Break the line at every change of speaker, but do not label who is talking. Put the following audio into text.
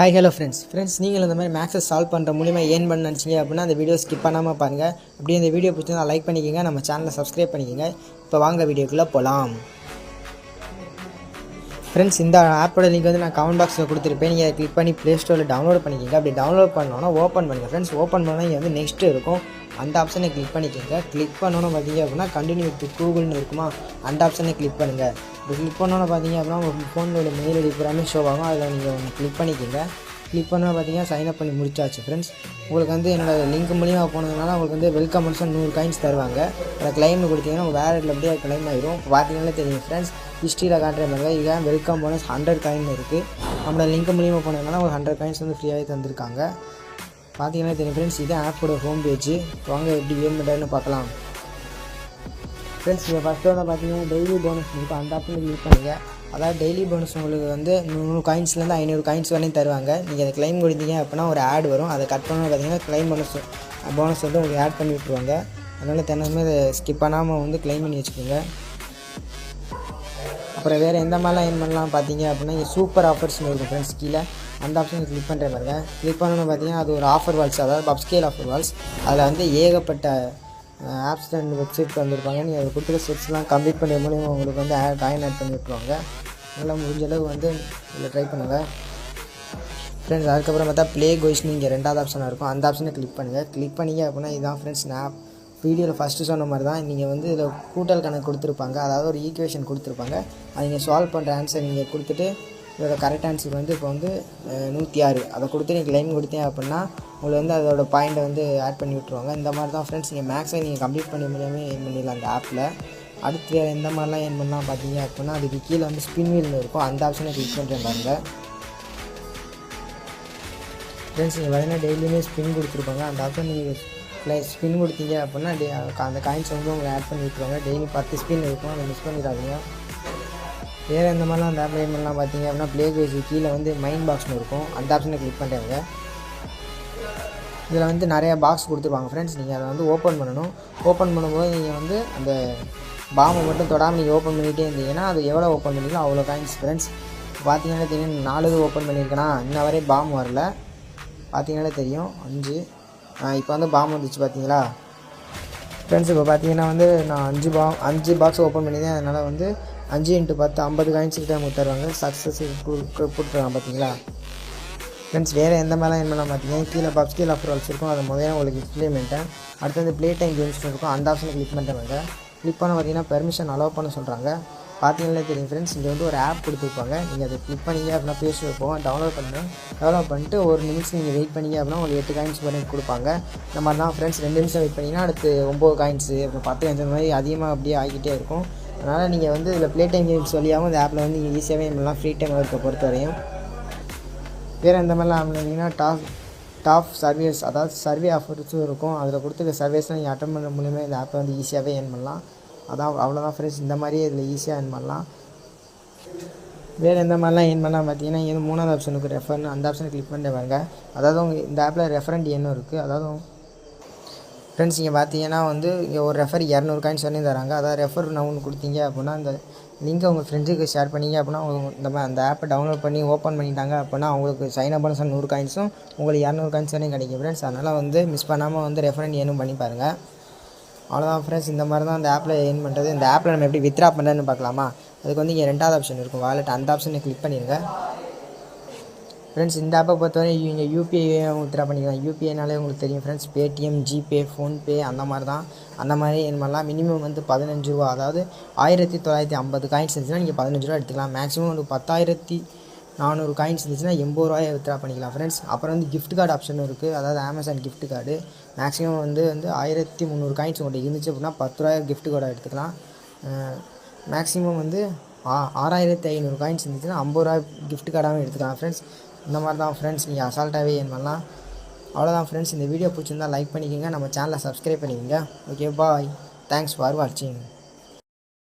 Hi hello friends நீங்கள் இந்த மாதிரி மேக்ஸை சால்வ் பண்ணுற மூலிமா ஏர்ன் பண்ண நினச்சிங்க அப்படின்னா அந்த வீடியோ ஸ்கிப் பண்ணாமல் பாருங்கள். அப்படியே இந்த வீடியோ பிடிச்சிருந்தா லைக் பண்ணிக்கோங்க, நம்ம சேனலை சப்ஸ்கிரைப் பண்ணிக்கோங்க. இப்போ வாங்க வீடியோக்குள்ளே போகலாம். ஃப்ரெண்ட்ஸ், இந்த ஆப்போட லிங்க் வந்து நான் கமெண்ட் பாக்ஸில் கொடுத்துருப்பேன். நீங்கள் கிளிக் பண்ணி ப்ளே ஸ்டோரில் டவுன்லோட் பண்ணிக்கோங்க. அப்படி டவுன்லோட் பண்ணோன்னா ஓப்பன் பண்ணுங்கள். ஃப்ரெண்ட்ஸ், ஓப்பன் பண்ணால் இங்கே வந்து நெக்ஸ்ட் இருக்கும், அந்த ஆப்ஷனை கிளிக் பண்ணிக்கோங்க. கிளிக் பண்ணோன்னு பார்த்தீங்க அப்படின்னா கண்டினியூ வித் கூகுள்னு இருக்குமா, அந்த ஆப்ஷனை கிளிக் பண்ணுங்கள். இப்போ கிளிக் பண்ணோன்னு பார்த்தீங்க அப்படின்னா உங்கள் ஃபோனோட மெயில் ஐடி பூராமே ஷோ ஆகும். அதில் நீங்கள் ஒன்று கிளிக் பண்ணிக்கோங்க. கிளிக் பண்ணால் பார்த்தீங்கன்னா சைன்அப் பண்ணி முடிச்சாச்சு. ஃப்ரெண்ட்ஸ், உங்களுக்கு வந்து என்னோடய லிங்க் மூலியமாக போனதுனால உங்களுக்கு வந்து வெல்கம் மனுஷன் 100 காயின்ஸ் தருவாங்க. அதை கிளைம்னு கொடுத்தீங்கன்னா உங்கள் வேலெட்டில் அப்படியே கிளைம் ஆகிடும். இப்போ பார்த்தீங்கன்னா தெரியும் ஃப்ரெண்ட்ஸ், ஹிஸ்ட்ரியில் காட்டுற மாதிரி இதுதான் வெல்கம் போனஸ் 100 காயின் இருக்குது. நம்மளோட லிங்க் மூலியமாக போனதுனால ஒரு 100 காயின்ஸ் வந்து ஃப்ரீயாகவே தந்திருக்காங்க. பார்த்தீங்கன்னா தெரியும் ஃப்ரெண்ட்ஸ், இது ஆப்போட ஹோம் பேஜ். வாங்க எப்படி ஏர்ன் பண்ணுறதுன்னு பார்க்கலாம். ஃப்ரெண்ட்ஸ், இதை ஃபஸ்ட்டு வந்து பார்த்தீங்கன்னா டெய்லி போனஸ் இருக்கும், அந்த ஆப்ஷன் கிளிக் பண்ணுங்கள். அதாவது டெய்லி போனஸ் உங்களுக்கு வந்து 100 காயின்ஸ்லேருந்து 500 காயின்ஸ் வரையும் தருவாங்க. நீங்கள் அதை கிளைம் கொடுத்தீங்க அப்படின்னா ஒரு ஆட் வரும், அதை கட் பண்ணணும். பார்த்தீங்கன்னா கிளைம் போனஸ் வந்து உங்களுக்கு ஆட் பண்ணி விட்ருவாங்க. அதனால் தினமுமே அதை ஸ்கிப் பண்ணாமல் வந்து கிளைம் பண்ணி வச்சுக்கோங்க. அப்புறம் வேறு எந்த மாதிரிலாம் ஏர்ன் பண்ணலாம் பார்த்தீங்க அப்படின்னா இங்கே சூப்பர் ஆஃபர்ஸ்னு இருக்கும் ஃப்ரெண்ட்ஸ். கீழே அந்த ஆப்ஷனை கிளிக் பண்ணுற பாருங்க. கிளிக் பண்ணணும்னு பார்த்தீங்கன்னா அது ஒரு ஆஃபர் வால்ஸ், அதாவது பப்ஸ்கேல் ஆஃபர் வால்ஸ். அதில் வந்து ஏகப்பட்ட ஆப்ஸ் அண்ட் வெப்சைட் வந்திருப்பாங்க. நீங்கள் அதை கொடுத்துருக்க ஸ்டெப்ஸ்லாம் கம்ப்ளீட் பண்ண மூலியம் உங்களுக்கு வந்து காயின் ஆட் பண்ணி விட்டுருவாங்க. நல்லா முடிஞ்ச அளவு வந்து இதில் ட்ரை பண்ணுங்கள் ஃப்ரெண்ட்ஸ். அதுக்கப்புறம் பார்த்தா ப்ளே கோய்ஸ்னு இங்கே 2வது ஆப்ஷனாக இருக்கும், அந்த ஆப்ஷனை கிளிக் பண்ணுங்கள். கிளிக் பண்ணிங்க அப்படின்னா இதுதான் ஃப்ரெண்ட்ஸ் ஆப். வீடியோவில் ஃபஸ்ட்டு சொன்ன மாதிரி தான் நீங்கள் வந்து இதில் கூட்டல் கணக்கு கொடுத்துருப்பாங்க, அதாவது ஒரு ஈக்குவேஷன் கொடுத்துருப்பாங்க. அதை நீங்கள் சால்வ் பண்ணுற ஆன்சர் நீங்கள் கொடுத்துட்டு இதோட கரெக்ட் ஆன்சர் வந்து இப்போ வந்து 106 அதை கொடுத்து நீங்கள் கிளைம் கொடுத்தீங்க அப்படின்னா உங்களுக்கு வந்து அதோட பாயிண்ட்டை வந்து ஆட் பண்ணி விட்ருவாங்க. இந்த மாதிரி தான் ஃப்ரெண்ட்ஸ் நீங்கள் மேக்ஸை நீங்கள் கம்ப்ளீட் பண்ணி முடியாமல் ஏர்ன் பண்ணிடலாம் அந்த ஆப்பில். அடுத்து வேறு எந்த மாதிரிலாம் ஏர்ன் பண்ணலாம் பார்த்தீங்க அப்படின்னா அதுக்கு கீழே வந்து ஸ்பின் வீல்னு இருக்கும், அந்த ஆப்ஷனை கிளிக் பண்ணுறேன் பாருங்கள். ஃப்ரெண்ட்ஸ், நீங்கள் பார்த்தீங்கன்னா டெய்லியுமே ஸ்பின் கொடுத்துருப்பாங்க, அந்த ஆப்ஷன் நீங்கள் ஸ்பின் கொடுத்தீங்க அப்படின்னா அந்த காயின்ஸ் வந்து உங்களுக்கு ஆட் பண்ணி விட்டுருவாங்க. டெய்லி 10 ஸ்பின் இருக்கும், அதை மிஸ் பண்ணிடாதீங்க. வேறு எந்த மாதிரிலாம் அந்த ஆப்பில் ஏர்ன் பண்ணலாம் பார்த்தீங்க அப்படின்னா ப்ளே கோய்ஸ் கீழே வந்து மைண்ட் பாக்ஸ்னு இருக்கும், அந்த ஆப்ஷனை கிளிக் பண்ணுறாங்க. இதில் வந்து நிறையா பாக்ஸ் கொடுத்துருவாங்க ஃப்ரெண்ட்ஸ். நீங்கள் அதை வந்து ஓப்பன் பண்ணணும். ஓப்பன் பண்ணும்போது நீங்கள் வந்து அந்த பாம்பை மட்டும் தொடாமல் நீங்கள் ஓப்பன் பண்ணிகிட்டே இருந்தீங்கன்னா அது எவ்வளோ ஓப்பன் பண்ணிக்கலாம் அவ்வளோ காயின்ஸ் ஃப்ரெண்ட்ஸ். பார்த்தீங்கன்னா தெரியும் 4 ஓப்பன் பண்ணியிருக்கேன்னா இன்ன வரை பாம்பு வரல. பார்த்தீங்கன்னா தெரியும் 5. இப்போ வந்து பாம்பு வந்துச்சு பார்த்தீங்களா ஃப்ரெண்ட்ஸ். இப்போ பார்த்தீங்கன்னா வந்து நான் 5 பாக்ஸ் ஓப்பன் பண்ணியிருந்தேன். அதனால் வந்து 5 × 10 50 காயின்ஸ் கிட்ட நமக்கு தருவாங்க. சக்ஸஸ் கொடுத்துருவாங்க பார்த்தீங்களா ஃப்ரெண்ட்ஸ். வேறு எந்த மாதிரிலாம் என்ன பண்ணலாம் பார்த்தீங்கன்னா கீழே பப்ஸ்கேல் ஆஃபர் வால்ஸ் இருக்கும், அதை முதல்ல உங்களுக்கு எக்ஸ்பிளைன் பண்ணிட்டேன். அடுத்து வந்து ப்ளே டைம் கேம்ஸ் இருக்கும், அந்த ஆப்ஷனை கிளிக் பண்ணுறாங்க. கிளிக் பண்ண பார்த்தீங்கன்னா பெர்மிஷன் அலோவ் பண்ண சொல்கிறாங்க. பார்த்தீங்கன்னா தெரியும் ஃப்ரெண்ட்ஸ், இங்கே வந்து ஒரு ஆப் கொடுத்துருப்பாங்க. நீங்கள் அதை கிளிக் பண்ணிங்க அப்படின்னா பேசி வைப்போம், டவுன்லோட் பண்ணிட்டு ஒரு நிமிஷம் நீங்கள் வெயிட் பண்ணிங்க அப்படின்னா உங்களுக்கு 8 காயின்ஸ் பண்ணி கொடுப்பாங்க. இந்த மாதிரி தான் ஃப்ரெண்ட்ஸ். 2 நிமிஷம் வெயிட் பண்ணிங்கன்னா அடுத்து 9 காயின்ஸு, அப்புறம் 10 காயின்ஸ், அந்த மாதிரி அதிகமாக அப்படியே ஆகிக்கிட்டே இருக்கும். அதனால் நீங்கள் வந்து இதில் ப்ளே டைம் கேம்ஸ் வழியாகவும் இந்த ஆப்பில் வந்து நீங்கள் ஈஸியாகவே பண்ணலாம், ஃப்ரீ டைம் இருக்க பொறுத்த வரையும். வேறு எந்த மாதிரிலாம் அப்படின்னா டாப் சர்வீஸ், அதாவது சர்வே ஆஃபர்ஸும் இருக்கும். அதில் கொடுத்துருக்க சர்வீஸ்லாம் நீங்கள் அட்டன் பண்ணுற மூலியமாக இந்த ஆப்பை வந்து ஈஸியாகவே ஏர்ன் பண்ணலாம். அவ்வளோதான் ஃப்ரெண்ட்ஸ். இந்த மாதிரியே இதில் ஈஸியாக ஏர்ன் பண்ணலாம். வேறு எந்த மாதிரிலாம் ஏர்ன் பண்ணலாம் பார்த்தீங்கன்னா இது 3வது ஆப்ஷனுக்கு ரெஃபர்னு, அந்த ஆப்ஷனை கிளிக் பண்ணிட்டு வாங்க. அதாவது இந்த ஆப்பில் ரெஃபரண்ட் எண்ணும் இருக்குது. அதாவது ஃப்ரெண்ட்ஸ் இங்கே பார்த்தீங்கன்னா வந்து இங்கே ஒரு ரெஃபர் 200 காயின்ஸ் வரையும் தராங்க. அதாவது ரெஃபர் நவுன்னு கொடுத்தீங்க அப்படின்னா அந்த லிங்கை உங்கள் ஃப்ரெண்ட்ஸுக்கு ஷேர் பண்ணிங்க அப்படின்னா அந்த ஆப்பை டவுன்லோட் பண்ணி ஓப்பன் பண்ணிட்டாங்க அப்படின்னா அவங்களுக்கு சைன்அப் பண்ண 100 காயின்ஸும் உங்களுக்கு 200 காயின்ஸ் வரையும் கிடைக்கும் ஃப்ரெண்ட்ஸ். அதனால் வந்து மிஸ் பண்ணாமல் வந்து ரெஃபரண்ட் ஏர்னும் பண்ணி பாருங்கள். அவ்வளோதான் ஃப்ரெண்ட்ஸ். இந்த மாதிரி தான் இந்த ஆப்பில் ஏர்ன் பண்ணுறது. இந்த ஆப்பில் நம்ம எப்படி வித்ரா பண்ணுறதுன்னு பார்க்கலாமா. அதுக்கு வந்து இங்கே 2வது ஆப்ஷன் இருக்கும், வாலெட், அந்த ஆப்ஷனை கிளிக் பண்ணிடுங்க ஃப்ரெண்ட்ஸ். இந்த ஆப்பை பொறுத்தவரை இங்கே யூபிஐ வித்ரா பண்ணிக்கலாம். யூபிஐனாலே உங்களுக்கு தெரியும் ஃப்ரெண்ட்ஸ், பேடிஎம், ஜிபே, ஃபோன்பே அந்த மாதிரி தான். அந்த மாதிரி ஏர்ன் பண்ணலாம். மினிமம் வந்து 15 ரூபா, அதாவது 1950 காயின்ஸ் இருந்துச்சுன்னா நீங்கள் 15 ரூபா எடுத்துக்கலாம். மேக்ஸிமம் ஒரு 10,400 காயின்ஸ் இருந்துச்சுன்னா 80 ரூபாயை வித்ரா பண்ணிக்கலாம் ஃப்ரெண்ட்ஸ். அப்புறம் வந்து கிஃப்ட் கார்டு ஆப்ஷனும் இருக்குது, அதாவது அமேசான் கிஃப்ட் கார்டு. மேக்ஸிமம் வந்து 1300 காயின்ஸ் உங்கள்கிட்ட இருந்துச்சு அப்படின்னா 10 ரூபாய் கிஃப்ட் கார்டை எடுத்துக்கலாம். மேக்ஸிமம் வந்து 6500 காயின்ஸ் இருந்துச்சுன்னா 50 ரூபா கிஃப்ட் கார்டாகவும் எடுத்துக்கலாம் ஃப்ரெண்ட்ஸ். இந்த மாதிரி தான் ஃப்ரெண்ட்ஸ் நீங்கள் அசால்ட்டாகவே ஏர்ன் பண்ணலாம். அவ்வளோதான் ஃப்ரெண்ட்ஸ். இந்த வீடியோ பிடிச்சிருந்தால் லைக் பண்ணிக்கோங்க, நம்ம சேனலை சப்ஸ்கிரைப் பண்ணிக்கோங்க. ஓகே, பாய், தேங்க்ஸ் ஃபார் வாட்சிங்.